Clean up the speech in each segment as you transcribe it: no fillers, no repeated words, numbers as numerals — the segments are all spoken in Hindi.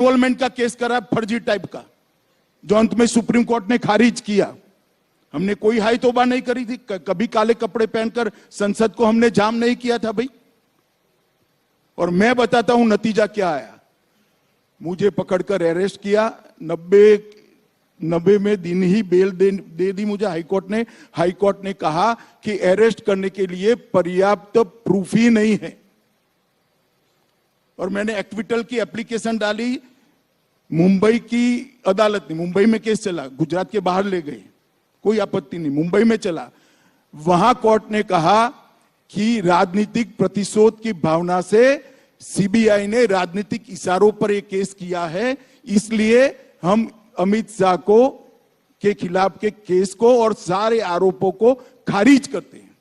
इन्वॉल्वमेंट का केस करा फर्जी टाइप का, जो अंत में सुप्रीम कोर्ट ने खारिज किया। हमने कोई हाई तौबा नहीं करी थी, कभी काले कपड़े पहनकर संसद को हमने जाम नहीं किया था भाई। और मैं बताता हूं नतीजा क्या आया। मुझे पकड़कर अरेस्ट किया, 90 में दिन ही बेल दे दी मुझे हाईकोर्ट ने। हाईकोर्ट ने कहा कि अरेस्ट करने के लिए पर्याप्त प्रूफ ही नहीं है। और मैंने एक्विटल की एप्लीकेशन डाली, मुंबई की अदालत ने, मुंबई में केस चला, गुजरात के बाहर ले गए, कोई आपत्ति नहीं, मुंबई में चला। वहां कोर्ट ने कहा कि राजनीतिक प्रतिशोध की भावना से सीबीआई ने राजनीतिक इशारों पर यह केस किया है, इसलिए हम अमित शाह को के खिलाफ के केस को और सारे आरोपों को खारिज करते हैं।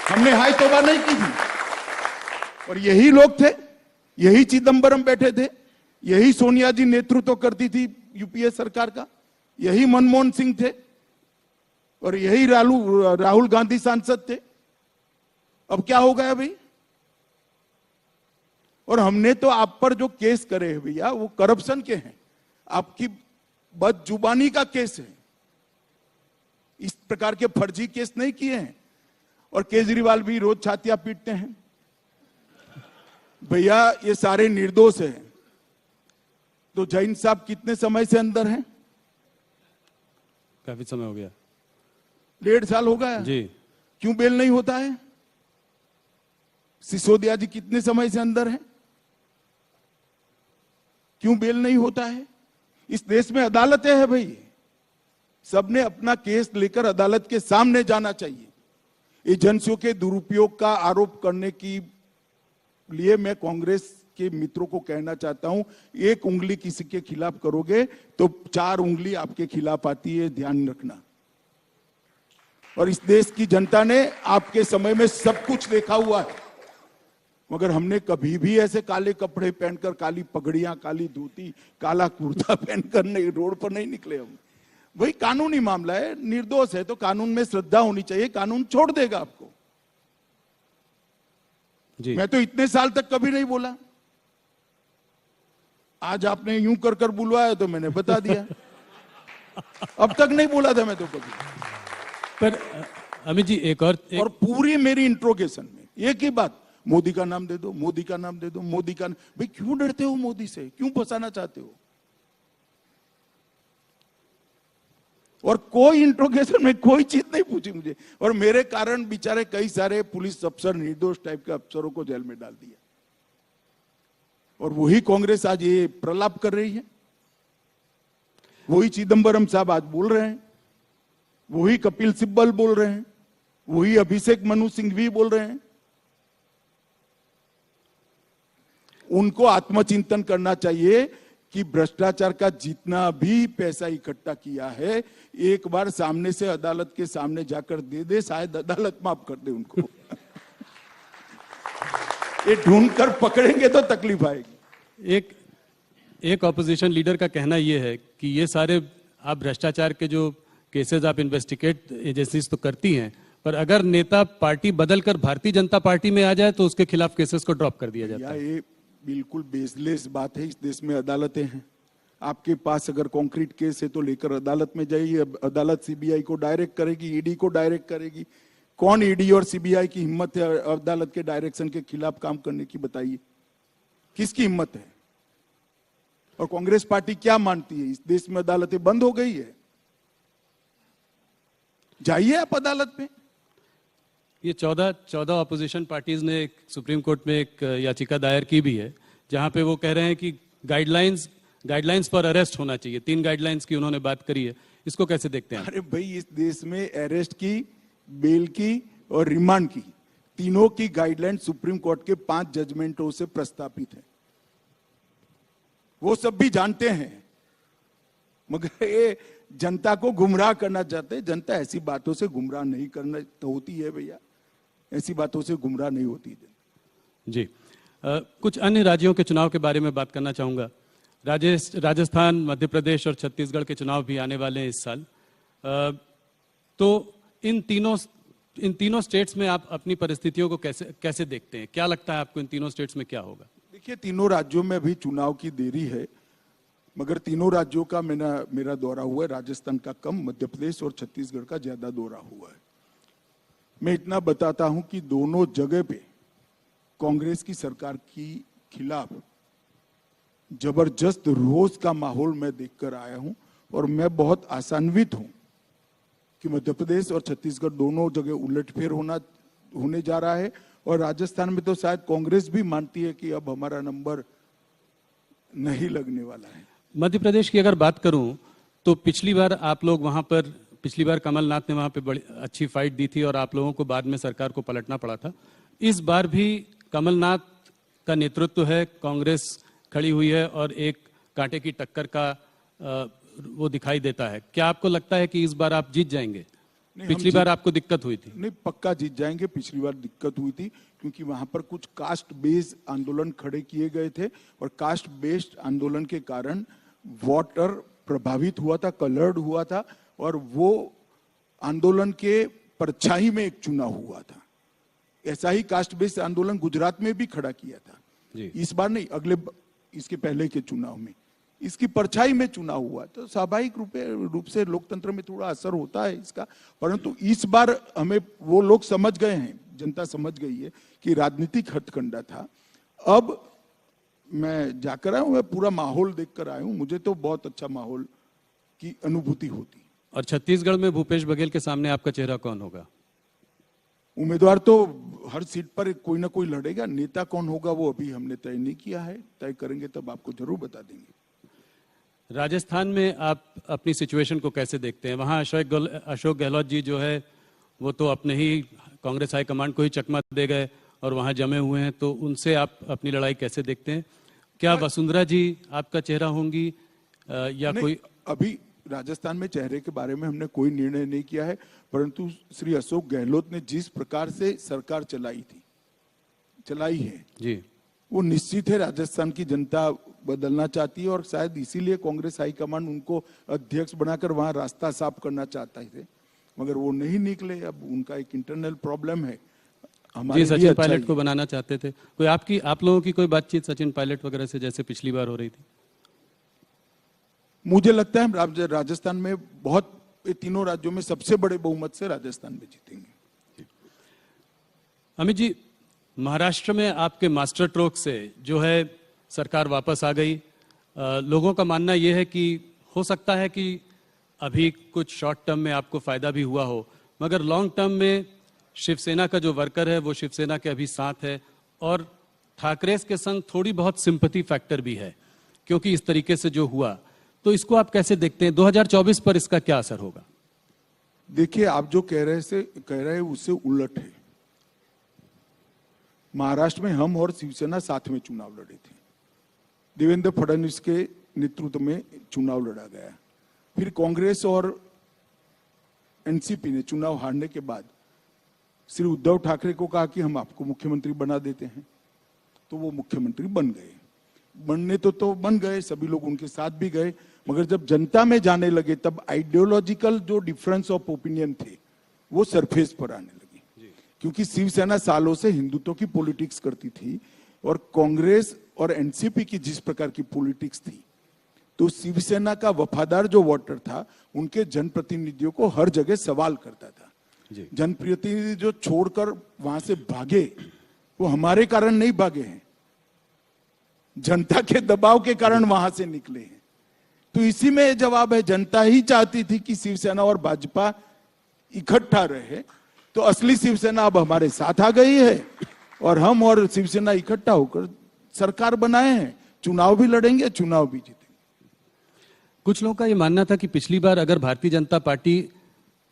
हमने हाई तौबा नहीं की थी। और यही लोग थे, यही चिदंबरम बैठे थे, यही सोनिया जी नेतृत्व करती थी यूपीए सरकार का, यही मनमोहन सिंह थे और यही राहुल गांधी सांसद थे। अब क्या हो गया भाई? और हमने तो आप पर जो केस करे हैं भैया, वो करप्शन के हैं, आपकी बदजुबानी का केस है। इस प्रकार के फर्जी केस नहीं किए हैं। और केजरीवाल भी रोज छातियां पीटते हैं भैया, ये सारे निर्दोष हैं। तो जैन साहब कितने समय से अंदर हैं? काफी समय हो गया, 1.5 साल हो गया जी। क्यों बेल नहीं होता है? सिसोदिया जी कितने समय से अंदर हैं? क्यों बेल नहीं होता है? इस देश में अदालतें हैं भाई, सबने अपना केस लेकर अदालत के सामने जाना चाहिए। एजेंसियों के दुरुपयोग का आरोप करने की लिए मैं कांग्रेस के मित्रों को कहना चाहता हूं, एक उंगली किसी के खिलाफ करोगे तो 4 उंगली आपके खिलाफ आती है, ध्यान रखना। और इस देश की जनता ने आपके समय में सब कुछ देखा हुआ है, मगर हमने कभी भी ऐसे काले कपड़े पहनकर, काली पगड़ियां, काली धोती, काला कुर्ता पहनकर नहीं, रोड पर नहीं निकले हम। वही कानूनी मामला है, निर्दोष है तो कानून में श्रद्धा होनी चाहिए, कानून छोड़ देगा आपको जी। मैं तो इतने साल तक कभी नहीं बोला, आज आपने यूं कर कर बुलवाया तो मैंने बता दिया। अब तक नहीं बोला था मैं तो कभी। पर अमित जी और पूरी मेरी इंट्रोगेशन में एक ही बात, मोदी का नाम दे दो, मोदी का नाम दे दो, मोदी का। भाई क्यों डरते हो मोदी से, क्यों फंसाना चाहते हो? और कोई इंट्रोगेशन में कोई चीज नहीं पूछी मुझे, और मेरे कारण बेचारे कई सारे पुलिस अफसर, निर्दोष टाइप के अफसरों को जेल में डाल दिया। और वही कांग्रेस आज ये प्रलाप कर रही है, वही चिदंबरम साहब आज बोल रहे हैं, वही कपिल सिब्बल बोल रहे हैं, वही अभिषेक मनु सिंघवी बोल रहे हैं। उनको आत्मचिंतन करना चाहिए कि भ्रष्टाचार का जितना भी पैसा इकट्ठा किया है, एक बार सामने से अदालत के सामने जाकर दे दे, शायद अदालत माफ कर दे उनको। ये ढूंढकर पकड़ेंगे तो तकलीफ आएगी। एक ऑपोजिशन लीडर का कहना यह है कि ये सारे आप भ्रष्टाचार के जो केसेस आप इन्वेस्टिगेट एजेंसीज तो करती हैं, पर अगर नेता पार्टी बदलकर भारतीय जनता पार्टी में आ जाए तो उसके खिलाफ केसेस को ड्रॉप कर दिया जाता है। ये बिल्कुल बेसलेस बात है। इस देश में अदालतें हैं, आपके पास अगर कॉन्क्रीट केस है तो लेकर अदालत में जाइए, अदालत सीबीआई को डायरेक्ट करेगी, ईडी को डायरेक्ट करेगी। कौन ईडी और सीबीआई की हिम्मत है अदालत के डायरेक्शन के खिलाफ काम करने की? बताइए, किसकी हिम्मत है? और कांग्रेस पार्टी क्या मानती है? इस देश में अदालतें बंद हो गई है, जाइए आप अदालत में। ये 14 ऑपोजिशन पार्टीज ने सुप्रीम कोर्ट में एक याचिका दायर की भी है, जहां पे वो कह रहे हैं कि गाइडलाइंस फॉर अरेस्ट होना चाहिए। 3 गाइडलाइंस की उन्होंने बात करी है, इसको कैसे देखते हैं? अरे भाई, इस देश में अरेस्ट की, बेल की और रिमांड की, तीनों की गाइडलाइन सुप्रीम कोर्ट के 5 जजमेंटों से प्रस्तावित है। वो सब भी जानते हैं, मगर ये जनता को गुमराह करना चाहते हैं। जनता ऐसी बातों से गुमराह नहीं करना तो होती है भैया, ऐसी बातों से गुमराह नहीं होती जी। कुछ अन्य राज्यों के चुनाव के बारे में बात करना चाहूंगा। राजस्थान, मध्य प्रदेश और छत्तीसगढ़ के चुनाव भी आने वाले हैं इस साल। तो इन तीनों स्टेट्स में आप अपनी परिस्थितियों को कैसे देखते हैं? क्या लगता है आपको इन तीनों स्टेट्स में क्या होगा? देखिए, तीनों राज्यों में अभी चुनाव की देरी है, मगर तीनों राज्यों का मेरा दौरा हुआ है। राजस्थान का कम, मध्य प्रदेश और छत्तीसगढ़ का ज्यादा दौरा हुआ है। मैं इतना बताता हूं कि दोनों जगह पे कांग्रेस की सरकार की खिलाफ जबरदस्त रोष का माहौल मैं देखकर आया हूं, और मैं बहुत आशान्वित हूं कि मध्य प्रदेश और छत्तीसगढ़ दोनों जगह उलटफेर होने जा रहा है। और राजस्थान में तो शायद कांग्रेस भी मानती है कि अब हमारा नंबर नहीं लगने वाला है। मध्य प्रदेश की अगर बात करूं तो पिछली बार आप लोग वहां पर, पिछली बार कमलनाथ ने वहां पे बड़ी अच्छी फाइट दी थी और आप लोगों को बाद में सरकार को पलटना पड़ा था। इस बार भी कमलनाथ का नेतृत्व है, कांग्रेस खड़ी हुई है और एक कांटे की टक्कर का वो दिखाई देता है। क्या आपको लगता है कि इस बार आप जीत जाएंगे? पिछली बार आपको दिक्कत हुई थी। नहीं, पक्का जीत जाएंगे। पिछली बार दिक्कत हुई थी क्योंकि वहां पर कुछ कास्ट बेस्ड आंदोलन खड़े किए गए थे, और कास्ट बेस्ड आंदोलन के कारण वोटर प्रभावित हुआ था, कलर्ड हुआ था, और वो आंदोलन के परछाई में एक चुनाव हुआ था। ऐसा ही कास्ट बेस्ड आंदोलन गुजरात में भी खड़ा किया था जी। इस बार नहीं, इसके पहले के चुनाव में इसकी परछाई में चुनाव हुआ, तो स्वाभाविक रूप से लोकतंत्र में थोड़ा असर होता है इसका। परंतु इस बार हमें वो लोग समझ गए हैं, जनता समझ गई है कि राजनीतिक हथकंडा था। अब मैं जाकर आया हूं, मैं पूरा माहौल देखकर आया हूं, मुझे तो बहुत अच्छा माहौल की अनुभूति होती। और छत्तीसगढ़ में भूपेश बघेल के सामने आपका चेहरा कौन होगा? उम्मीदवार तो हर सीट पर कोई ना कोई लड़ेगा, नेता कौन होगा वो अभी हमने तय नहीं किया है, तय करेंगे तब आपको जरूर बता देंगे। राजस्थान में आप अपनी सिचुएशन को कैसे देखते हैं? वहाँ अशोक गहलोत जी जो है वो तो अपने ही कांग्रेस हाईकमांड को ही चकमा दे गए और वहाँ जमे हुए हैं, तो उनसे आप अपनी लड़ाई कैसे देखते हैं? क्या वसुंधरा जी आपका चेहरा होंगी या कोई? अभी राजस्थान में चेहरे के बारे में हमने कोई निर्णय नहीं किया है, परंतु श्री अशोक गहलोत ने जिस प्रकार से सरकार चलाई है जी, वो निश्चित है राजस्थान की जनता बदलना चाहती है, और शायद इसीलिए कांग्रेस हाईकमांड उनको अध्यक्ष बनाकर वहां रास्ता साफ करना चाहता है, मगर वो नहीं निकले। अब उनका एक इंटरनल प्रॉब्लम है। जी, सचिन पायलट को बनाना चाहते थे। कोई आप लोगों की कोई बातचीत सचिन पायलट वगैरह से जैसे पिछली बार हो रही थी? मुझे लगता है राजस्थान में तीनों राज्यों में सबसे बड़े बहुमत से राजस्थान में जीतेंगे। अमित जी, महाराष्ट्र में आपके मास्टर स्ट्रोक से जो है सरकार वापस आ गई। लोगों का मानना यह है कि हो सकता है कि अभी कुछ शॉर्ट टर्म में आपको फायदा भी हुआ हो, मगर लॉन्ग टर्म में शिवसेना का जो वर्कर है वो शिवसेना के अभी साथ है, और ठाकरे के संग थोड़ी बहुत सिंपैथी फैक्टर भी है क्योंकि इस तरीके से जो हुआ। तो इसको आप कैसे देखते हैं? 2024 पर इसका क्या असर होगा? देखिए, आप जो कह रहे हैं उससे उलट है। महाराष्ट्र में हम और शिवसेना साथ में चुनाव लड़े थे। देवेंद्र फडणवीस के नेतृत्व में चुनाव लड़ा गया। फिर कांग्रेस और एनसीपी ने चुनाव हारने के बाद श्री उद्धव ठाकरे को कहा कि हम आपको मुख्यमंत्री बना देते हैं, तो वो मुख्यमंत्री बन गए। बनने तो बन गए, सभी लोग उनके साथ भी गए, मगर जब जनता में जाने लगे तब आइडियोलॉजिकल जो डिफरेंस ऑफ ओपिनियन थे वो सरफेस पर आने लगे। क्योंकि शिवसेना सालों से हिंदुत्व की पॉलिटिक्स करती थी, और कांग्रेस और एनसीपी की जिस प्रकार की पॉलिटिक्स थी, तो शिवसेना का वफादार जो वोटर था उनके जनप्रतिनिधियों को हर जगह सवाल करता था। जनप्रतिनिधि जो छोड़कर वहां से भागे, वो हमारे कारण नहीं भागे हैं, जनता के दबाव के कारण वहां से निकले हैं। तो इसी में जवाब है, जनता ही चाहती थी कि शिवसेना और भाजपा इकट्ठा रहे, तो असली शिवसेना अब हमारे साथ आ गई है, और हम और शिवसेना इकट्ठा होकर सरकार बनाए हैं। चुनाव भी लड़ेंगे, चुनाव भी जीतेंगे। कुछ लोगों का यह मानना था कि पिछली बार अगर भारतीय जनता पार्टी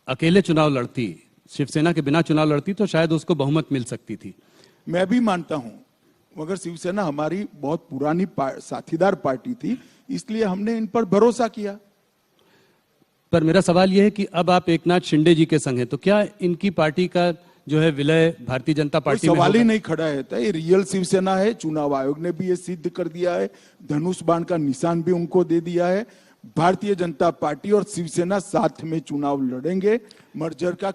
अकेले चुनाव लड़ती, शिवसेना के बिना चुनाव लड़ती, तो शायद उसको बहुमत मिल सकती थी। मैं भी मानता हूं, मगर शिवसेना हमारी बहुत पुरानी साथीदार पार्टी थी, इसलिए हमने इन पर भरोसा किया। पर मेरा सवाल यह है कि अब आप एकनाथ शिंदे जी के संग हैं, तो क्या इनकी पार्टी का जो है विलय भारतीय जनता पार्टी में सवाल ही नहीं खड़ा है। ये रियल शिवसेना है। चुनाव आयोग ने भी ये सिद्ध कर दिया है, धनुष बाण का निशान भी उनको दे दिया है। भारतीय जनता पार्टी और शिवसेना साथ में चुनाव लड़ेंगे। मर्जर का